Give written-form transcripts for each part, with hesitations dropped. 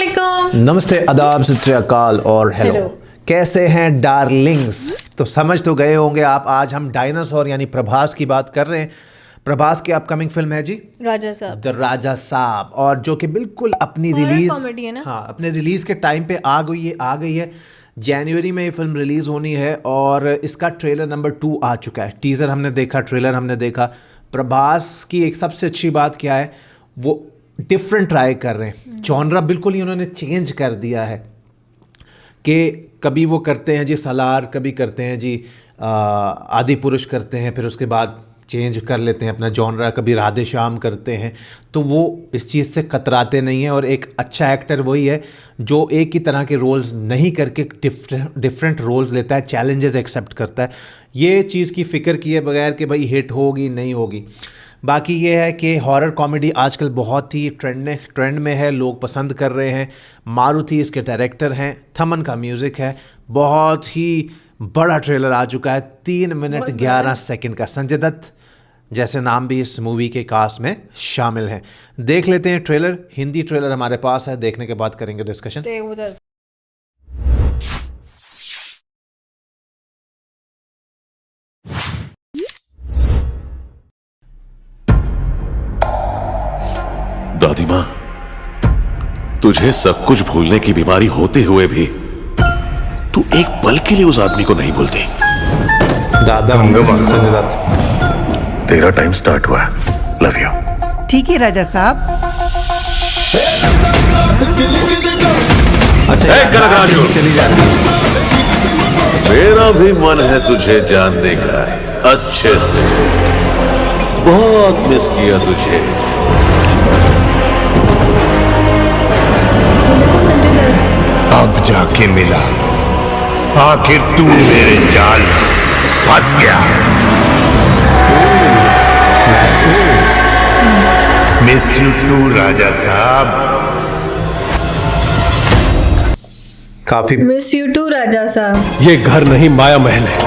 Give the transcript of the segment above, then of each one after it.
अस्सलामुअलैकुम। नमस्ते, आदाब, सत श्री अकाल और हेलो। कैसे हैं डार्लिंग्स? तो समझ तो गए होंगे आप, आज हम डायनासोर यानी प्रभास की बात कर रहे हैं। प्रभास की अपकमिंग फिल्म है जी राजा साहब, द राजा साहब, और जो कि बिल्कुल अपनी Horror रिलीज comedy है ना? हाँ, अपने रिलीज के टाइम पे आ गई है। जनवरी में ये फिल्म रिलीज होनी है और इसका ट्रेलर नंबर 2 आ चुका है। टीजर हमने देखा, ट्रेलर हमने देखा। प्रभास की एक सबसे अच्छी बात क्या है, वो डिफरेंट ट्राई कर रहे हैं। जॉनरा बिल्कुल ही उन्होंने चेंज कर दिया है कि कभी वो करते हैं जी सलार, कभी करते हैं जी आदि पुरुष करते हैं, फिर उसके बाद चेंज कर लेते हैं अपना जॉनरा, कभी राधे श्याम करते हैं। तो वो इस चीज़ से कतराते नहीं हैं और एक अच्छा एक्टर वही है जो एक ही तरह के रोल्स नहीं करके डिफरेंट रोल्स लेता है, चैलेंजेस एक्सेप्ट करता है। ये चीज़ की फ़िक्र किए बगैर कि भाई हिट होगी नहीं होगी। बाकी ये है कि हॉरर कॉमेडी आजकल बहुत ही ट्रेंड में है, लोग पसंद कर रहे हैं। मारुति इसके डायरेक्टर हैं, थमन का म्यूज़िक है। बहुत ही बड़ा ट्रेलर आ चुका है, 3 मिनट 11 सेकंड का। संजय दत्त जैसे नाम भी इस मूवी के कास्ट में शामिल हैं। देख लेते हैं ट्रेलर। हिंदी ट्रेलर हमारे पास है, देखने के बाद करेंगे डिस्कशन। दादी माँ, तुझे सब कुछ भूलने की बीमारी होते हुए भी तू एक पल के लिए उस आदमी को नहीं भूलती। दादा संजय दत्त, तेरा टाइम स्टार्ट हुआ है। Love you. ठीक है राजा साहब। अच्छा कनकराजू, चली जाती है। मेरा भी मन है तुझे जानने का अच्छे से। बहुत मिस किया तुझे। संजय दत्त अब जाके मिला, आखिर तू मेरे जाल में फंस गया। मिस यू टू राजा साहब। काफी मिस यू टू राजा साहब। ये घर नहीं माया महल है।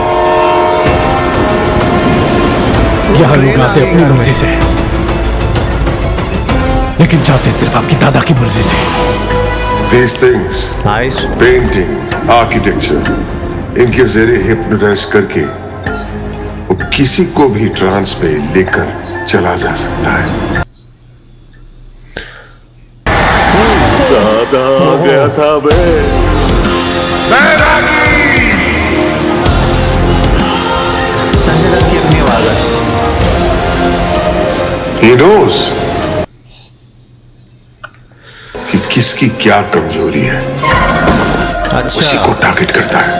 यहाँ लोग आते अपनी मर्जी से, लेकिन जाते सिर्फ आपकी दादा की मर्जी से। These things, nice. painting, architecture, इनके जरिए हिप्नोटाइज करके वो किसी को भी ट्रांस में लेकर चला जा सकता है। दादा आ गया था संजय दत्त की अपनी आवाज है। He knows कि किसकी क्या कमजोरी है, उसी अच्छा, को टारगेट करता है।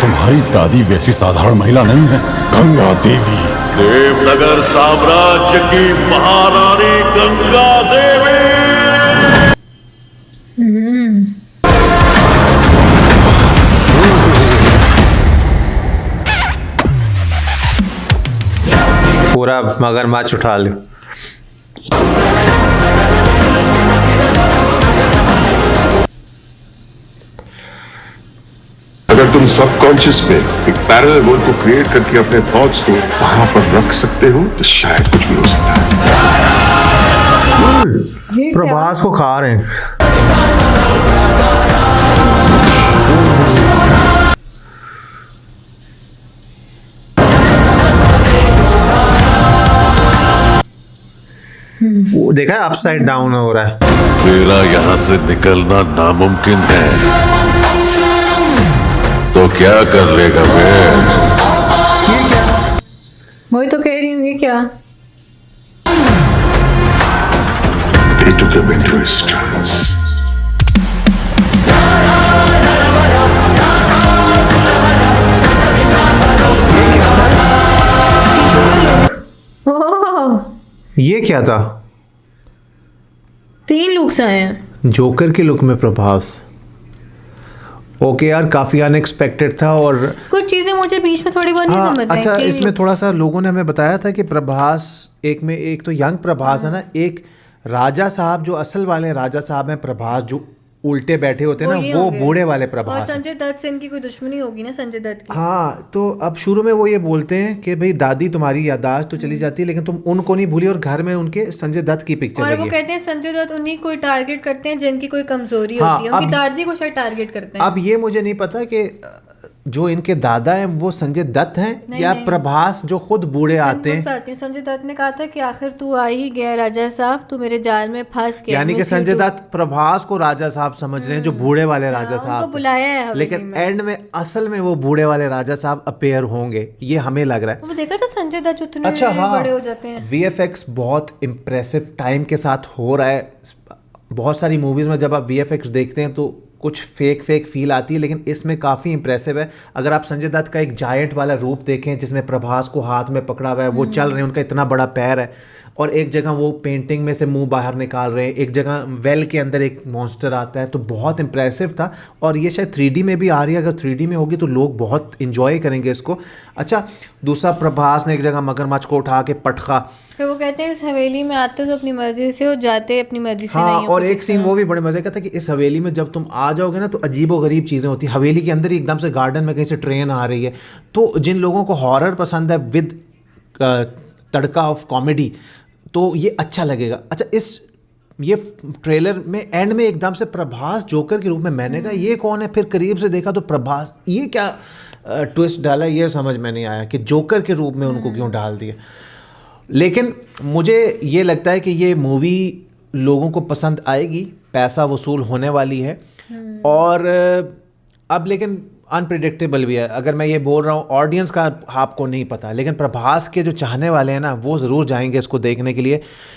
तुम्हारी दादी वैसी साधारण महिला नहीं है, गंगा देवी। देवनगर साम्राज्य की महारानी गंगा देवी। पूरा मगरमच्छ उठा लो। अगर तुम सबकॉन्शियस में एक पैरेलल वर्ल्ड को क्रिएट करके अपने थॉट्स को वहां पर रख सकते हो तो शायद कुछ भी हो सकता है। ये क्या? प्रभास को खा रहे हैं। वो देखा है, अपसाइड डाउन हो रहा है। तेरा यहाँ से निकलना नामुमकिन है, तो क्या कर लेगा मैं? वही तो कह रही हूँ, ये क्या? They took him into his trance. ओह, ये क्या था? 3 लुक्स आए हैं। जोकर के लुक में प्रभास। ओके यार, काफ़ी अनएक्सपेक्टेड था। और कुछ चीजें मुझे बीच में थोड़ी बहुत नहीं हाँ, समझ आई अच्छा, कि- इसमें थोड़ा सा लोगों ने हमें बताया था कि प्रभास एक तो यंग प्रभास है ना, एक राजा साहब जो असल वाले राजा साहब हैं, प्रभास जो उल्टे बैठे होते हैं वो ना, ये वो होंगे। बूढ़े वाले और प्रभास हैं। संजय दत्त से इनकी कोई दुश्मनी होगी ना, संजय दत्त की। हाँ, तो अब शुरू में वो ये बोलते हैं कि भाई दादी तुम्हारी याददाश्त तो चली जाती है लेकिन तुम उनको नहीं भूली, और घर में उनके संजय दत्त की पिक्चर और लगी वो है। कहते हैं संजय दत्त उन्हीं को टारगेट करते हैं जिनकी कोई कमजोरी हाँ, होती है, उनकी अब- दादी को शायद टारगेट करते हैं। अब ये मुझे नहीं पता कि जो इनके दादा हैं वो संजय दत्त हैं नहीं, या नहीं। प्रभास जो खुद बूढ़े आते हैं। बताती हूँ, संजय दत्त ने कहा था कि आखिर तू आ ही गया राजा साहब, तू मेरे जाल में फंस गया। यानी कि miss you Sanjay too. Dutt Prabhas को राजा साहब समझ रहे हैं, जो बूढ़े वाले राजा उनको साहब थे। बुलाया है हवेली लेकिन में। एंड में असल में वो बूढ़े वाले राजा साहब अपेयर होंगे, ये हमें लग रहा है। वो देखा था संजय दत्त उतने अच्छा, हाँ, बड़े हो जाते हैं। VFX बहुत इम्प्रेसिव टाइम के साथ हो रहा है। बहुत सारी मूवीज़ में जब आप VFX देखते हैं तो कुछ फेक फील आती है, लेकिन इसमें काफ़ी इंप्रेसिव है। अगर आप संजय दत्त का एक जायंट वाला रूप देखें जिसमें प्रभास को हाथ में पकड़ा हुआ है, वो चल रहे हैं, उनका इतना बड़ा पैर है, और एक जगह वो पेंटिंग में से मुंह बाहर निकाल रहे हैं, एक जगह वेल के अंदर एक मॉन्स्टर आता है, तो बहुत इंप्रेसिव था। और ये शायद 3D में भी आ रही है, अगर 3D में होगी तो लोग बहुत इंजॉय करेंगे इसको। अच्छा, दूसरा, प्रभास ने एक जगह मगरमच्छ को उठा के पटखा। फिर वो कहते हैं इस हवेली में आते तो अपनी मर्जी से हो, जाते अपनी मर्जी से हाँ, नहीं हो। और कुछ एक इस सीन तरह। वो भी बड़े मजे का था कि इस हवेली में जब तुम आ जाओगे ना तो अजीबो गरीब चीज़ें होती हैं। हवेली के अंदर ही एकदम से गार्डन में कहीं से ट्रेन आ रही है, तो जिन लोगों को हॉरर पसंद है विद तड़का ऑफ कॉमेडी, तो ये अच्छा लगेगा। अच्छा, ये ट्रेलर में एंड में एकदम से प्रभास जोकर के रूप में, मैंने कहा ये कौन है, फिर करीब से देखा तो प्रभास, ये क्या ट्विस्ट डाला, ये समझ में नहीं आया कि जोकर के रूप में उनको क्यों डाल दिया। लेकिन मुझे ये लगता है कि ये मूवी लोगों को पसंद आएगी, पैसा वसूल होने वाली है। और अब लेकिन अनप्रिडिक्टेबल भी है। अगर मैं ये बोल रहा हूँ, ऑडियंस का आपको नहीं पता, लेकिन प्रभास के जो चाहने वाले हैं ना, वो ज़रूर जाएंगे इसको देखने के लिए,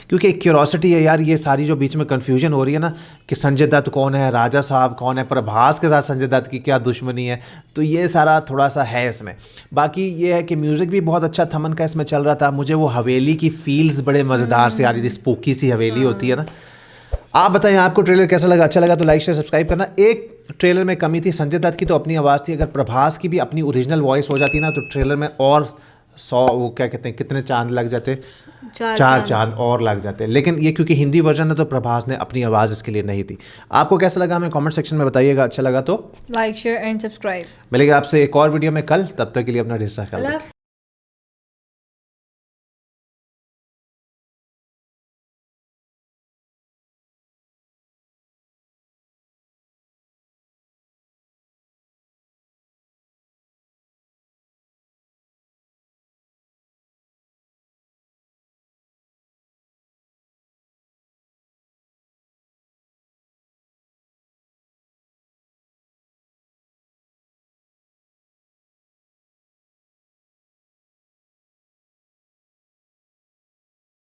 क्योंकि एक क्यूरोसिटी है यार। ये सारी जो बीच में कन्फ्यूजन हो रही है ना कि संजय दत्त कौन है, राजा साहब कौन है, प्रभास के साथ संजय दत्त की क्या दुश्मनी है, तो ये सारा थोड़ा सा है इसमें। बाकी ये है कि म्यूज़िक भी बहुत अच्छा थमन का इसमें चल रहा था। मुझे वो हवेली की फील्स बड़े मज़ेदार से आ रही थी, स्पूकी सी हवेली होती है ना। आप बताएं आपको ट्रेलर कैसा लगा? अच्छा लगा तो लाइक शेयर सब्सक्राइब करना। एक ट्रेलर में कमी थी, संजय दत्त की तो अपनी आवाज़ थी, अगर प्रभास की भी अपनी ओरिजिनल वॉइस हो जाती ना तो ट्रेलर में और 100 वो क्या कहते हैं कितने चांद लग जाते, चार चांद और लग जाते। लेकिन ये क्योंकि हिंदी वर्जन है तो प्रभास ने अपनी आवाज़ इसके लिए नहीं दी। आपको कैसा लगा हमें कमेंट सेक्शन में बताइएगा। अच्छा लगा तो लाइक शेयर एंड सब्सक्राइब। मिलेगा आपसे एक और वीडियो में कल, तब तक के लिए अपना ख्याल रखिए।